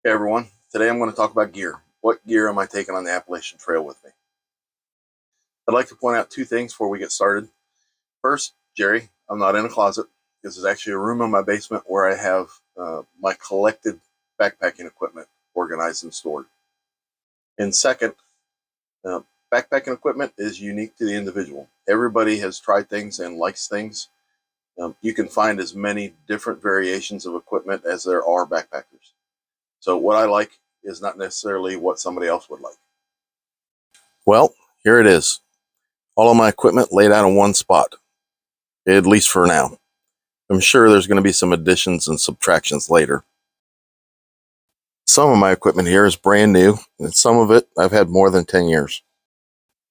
Hey everyone, today I'm going to talk about gear. What gear am I taking on the Appalachian Trail with me? I'd like to point out two things before we get started. First, Jerry, I'm not in a closet. This is actually a room in my basement where I have my collected backpacking equipment organized and stored. And second, uh, backpacking equipment is unique to the individual. Everybody has tried things and likes things. You can find as many different variations of equipment as there are backpackers. So what I like is not necessarily what somebody else would like. Well, here it is. All of my equipment laid out in one spot, at least for now. I'm sure there's going to be some additions and subtractions later. Some of my equipment here is brand new, and some of it I've had more than 10 years.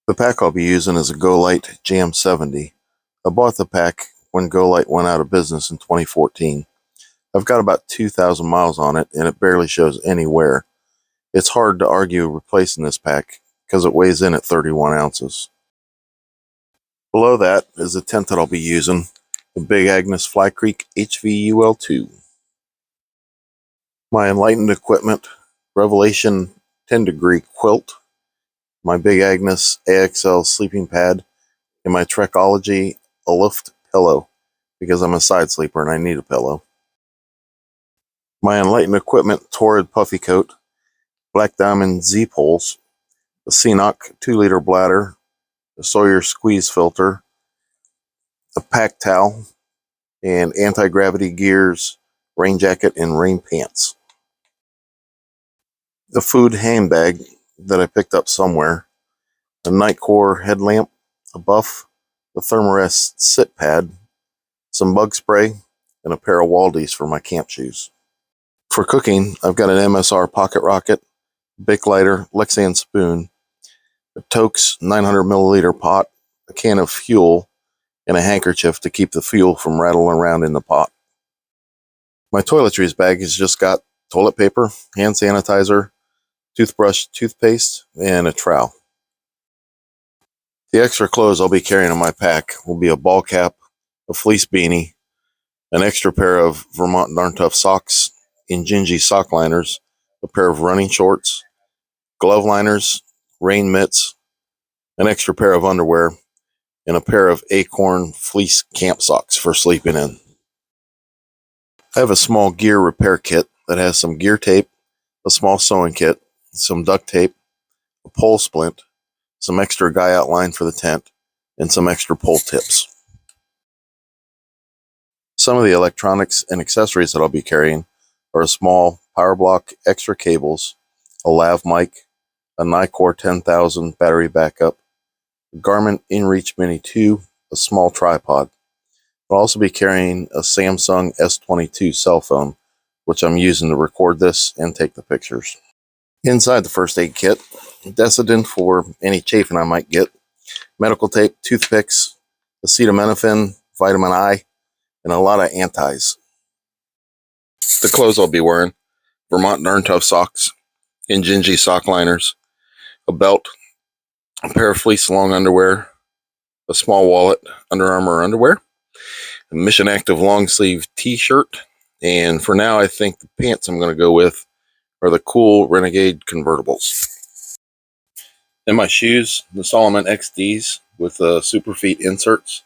The pack I'll be using is a Golite Jam 70. I bought the pack when Golite went out of business in 2014. I've got about 2,000 miles on it, and it barely shows any wear. It's hard to argue replacing this pack because it weighs in at 31 ounces. Below that is the tent that I'll be using, the Big Agnes Fly Creek HVUL2. My Enlightened equipment, Revelation 10 degree quilt, my Big Agnes AXL sleeping pad, and my Trekology Lift pillow, because I'm a side sleeper and I need a pillow. My Enlightened equipment, Torrid puffy coat, Black Diamond Z-poles, the Ceanoc 2-liter bladder, the Sawyer squeeze filter, a pack towel, and anti-gravity gears, rain jacket, and rain pants. The food handbag that I picked up somewhere, a Nightcore headlamp, a buff, the Thermarest sit pad, some bug spray, and a pair of Waldies for my camp shoes. For cooking, I've got an MSR Pocket Rocket, Bic lighter, Lexan spoon, a Toaks 900 milliliter pot, a can of fuel, and a handkerchief to keep the fuel from rattling around in the pot. My toiletries bag has just got toilet paper, hand sanitizer, toothbrush, toothpaste, and a trowel. The extra clothes I'll be carrying in my pack will be a ball cap, a fleece beanie, an extra pair of Vermont Darn Tough socks, Injinji sock liners, a pair of running shorts, glove liners, rain mitts, an extra pair of underwear, and a pair of Acorn fleece camp socks for sleeping in. I have a small gear repair kit that has some gear tape, a small sewing kit, some duct tape, a pole splint, some extra guy outline for the tent, and some extra pole tips. Some of the electronics and accessories that I'll be carrying are a small power block, extra cables, a lav mic, a Nikkor 10,000 battery backup, a Garmin InReach Mini 2, a small tripod. I'll also be carrying a Samsung S22 cell phone, which I'm using to record this and take the pictures. Inside the first aid kit, Decidin for any chafing I might get, medical tape, toothpicks, acetaminophen, vitamin I, and a lot of antis. The clothes I'll be wearing, Vermont Darn Tough socks, Injinji sock liners, a belt, a pair of fleece long underwear, a small wallet, Under Armour underwear, a Mission Active long sleeve t-shirt, and for now I think the pants I'm going to go with are the cool Renegade convertibles. And my shoes, the Salomon XDs with the Superfeet inserts.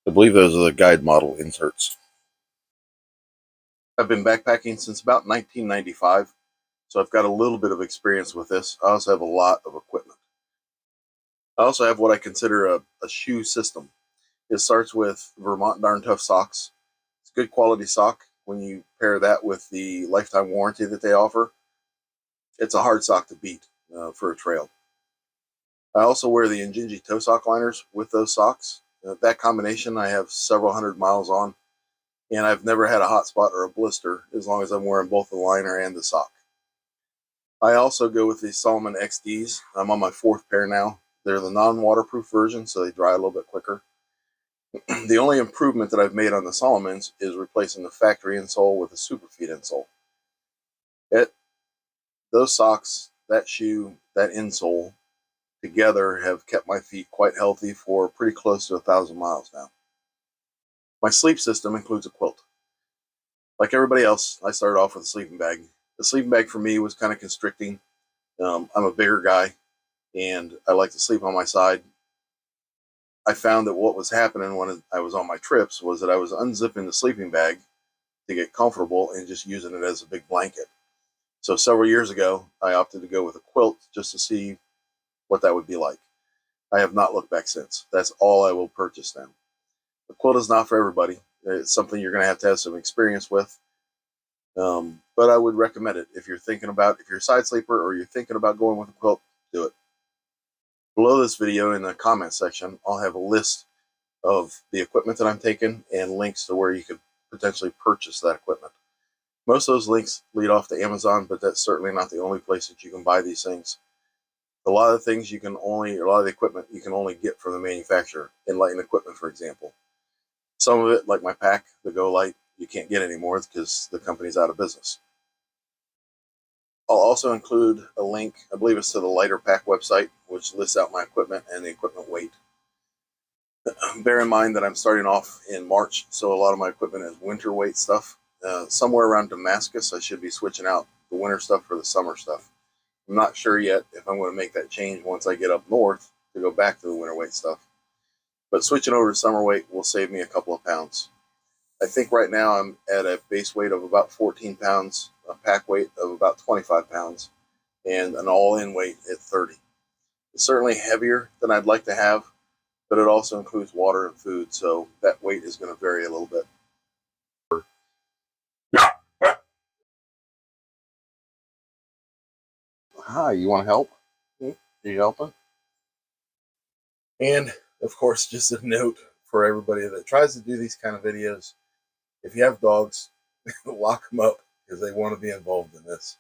I believe those are the guide model inserts. I've been backpacking since about 1995, so I've got a little bit of experience with this. I also have a lot of equipment. I also have what I consider a shoe system. It starts with Vermont Darn Tough socks. It's good quality sock. When you pair that with the lifetime warranty that they offer, it's a hard sock to beat for a trail. I also wear the Injinji toe sock liners with those socks. That combination I have several hundred miles on, and I've never had a hot spot or a blister as long as I'm wearing both the liner and the sock. I also go with the Salomon XDs. I'm on my fourth pair now. They're the non-waterproof version, so they dry a little bit quicker. The only improvement that I've made on the Salomons is replacing the factory insole with a Superfeet insole. Those socks, that shoe, that insole together have kept my feet quite healthy for pretty close to 1,000 miles now. My sleep system includes a quilt. Like everybody else, I started off with a sleeping bag. The sleeping bag for me was kind of constricting. I'm a bigger guy and I like to sleep on my side. I found that what was happening when I was on my trips was that I was unzipping the sleeping bag to get comfortable and just using it as a big blanket. So several years ago, I opted to go with a quilt just to see what that would be like. I have not looked back since. That's all I will purchase now. The quilt is not for everybody. It's something you're going to have some experience with. But I would recommend it if you're a side sleeper or you're thinking about going with a quilt, do it. Below this video in the comment section, I'll have a list of the equipment that I'm taking and links to where you could potentially purchase that equipment. Most of those links lead off to Amazon, but that's certainly not the only place that you can buy these things. A lot of the equipment you can only get from the manufacturer. Enlighten Equipment, for example. Some of it, like my pack, the Golite, you can't get anymore because the company's out of business. I'll also include a link, I believe it's to the Lighter Pack website, which lists out my equipment and the equipment weight. Bear in mind that I'm starting off in March, so a lot of my equipment is winter weight stuff. Somewhere around Damascus, I should be switching out the winter stuff for the summer stuff. I'm not sure yet if I'm going to make that change once I get up north to go back to the winter weight stuff. But switching over to summer weight will save me a couple of pounds. I think right now I'm at a base weight of about 14 pounds, a pack weight of about 25 pounds, and an all-in weight at 30. It's certainly heavier than I'd like to have, but it also includes water and food, so that weight is going to vary a little bit. Hi, you want to help? Are you helping? And, of course, just a note for everybody that tries to do these kind of videos, if you have dogs, lock them up because they want to be involved in this.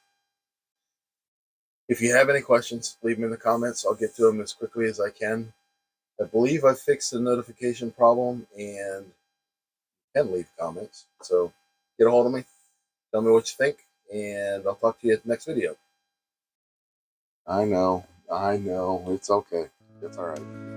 If you have any questions, leave them in the comments. I'll get to them as quickly as I can. I believe I fixed the notification problem and you can leave comments. So get a hold of me. Tell me what you think, and I'll talk to you at the next video. I know. It's okay. It's all right.